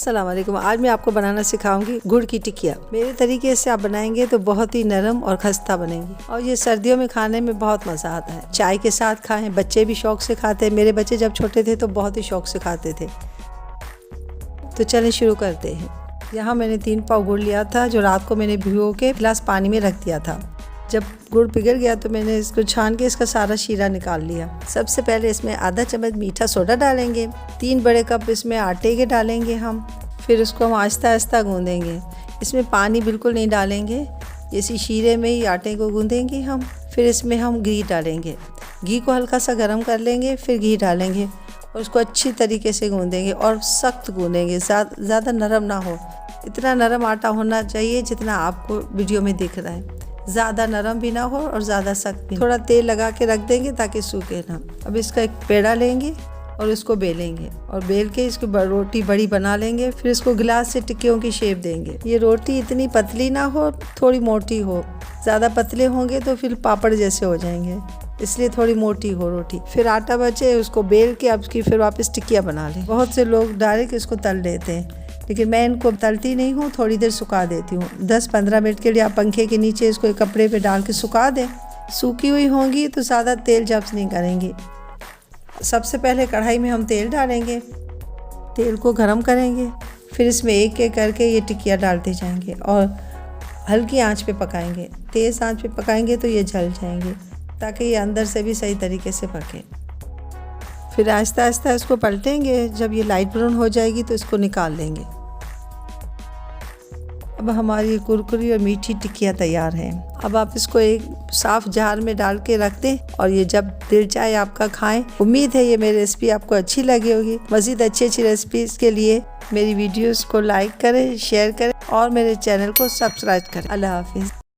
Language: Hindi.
अस्सलाम वालेकुम। आज मैं आपको बनाना सिखाऊंगी गुड़ की टिकिया। मेरे तरीके से आप बनाएंगे तो बहुत ही नरम और खस्ता बनेगी और ये सर्दियों में खाने में बहुत मज़ा आता है। चाय के साथ खाएं, बच्चे भी शौक से खाते हैं। मेरे बच्चे जब छोटे थे तो बहुत ही शौक से खाते थे। तो चलें शुरू करते हैं। यहाँ मैंने 3 पाव गुड़ लिया था जो रात को मैंने भिगो के गिलास पानी में रख दिया था। जब गुड़ पिघल गया तो मैंने इसको छान के इसका सारा शीरा निकाल लिया। सबसे पहले इसमें आधा चम्मच मीठा सोडा डालेंगे। 3 बड़े कप इसमें आटे के डालेंगे हम। फिर इसको हम आहिस्ता आहिस्ता गूँधेंगे। इसमें पानी बिल्कुल नहीं डालेंगे, इसी शीरे में ही आटे को गूँधेंगे हम। फिर इसमें हम घी डालेंगे। घी को हल्का सा गर्म कर लेंगे, फिर घी डालेंगे और उसको अच्छी तरीके से गूँधेंगे और सख्त गूँधेंगे, ज़्यादा नरम ना हो। इतना नरम आटा होना चाहिए जितना आपको वीडियो में दिख रहा है। ज़्यादा नरम भी ना हो और ज़्यादा सख्त भी। थोड़ा तेल लगा के रख देंगे ताकि सूखे ना। अब इसका एक पेड़ा लेंगे और इसको बेलेंगे और बेल के इसको रोटी बड़ी बना लेंगे। फिर इसको गिलास से टिक्कियों की शेप देंगे। ये रोटी इतनी पतली ना हो, थोड़ी मोटी हो। ज़्यादा पतले होंगे तो फिर पापड़ जैसे हो जाएंगे, इसलिए थोड़ी मोटी हो रोटी। फिर आटा बचे उसको बेल के अब उसकी फिर वापस टिक्किया बना लें। बहुत से लोग डायरेक्ट इसको तल देते हैं, लेकिन मैं इनको तलती नहीं हूँ, थोड़ी देर सुखा देती हूँ। 10-15 मिनट के लिए आप पंखे के नीचे इसको एक कपड़े पे डाल के सुखा दें। सूखी हुई होंगी तो ज़्यादा तेल जब्स नहीं करेंगी। सबसे पहले कढ़ाई में हम तेल डालेंगे, तेल को गरम करेंगे। फिर इसमें एक एक करके ये टिकिया डालते जाएंगे और हल्की आंच पे पकाएंगे। तेज़ आंच पे पकाएंगे तो ये जल जाएंगे, ताकि ये अंदर से भी सही तरीके से पके। फिर आहिस्ता आहिस्ता इसको पलटेंगे। जब ये लाइट ब्राउन हो जाएगी तो इसको निकाल लेंगे। अब हमारी कुरकुरी और मीठी टिकिया तैयार है। अब आप इसको एक साफ जार में डाल के रख दें और ये जब दिल चाहे आपका खाएं। उम्मीद है ये मेरी रेसिपी आपको अच्छी लगी होगी। मज़ीद अच्छी रेसिपीज़ के लिए मेरी वीडियोस को लाइक करें, शेयर करें और मेरे चैनल को सब्सक्राइब करें। अल्लाह हाफिज़।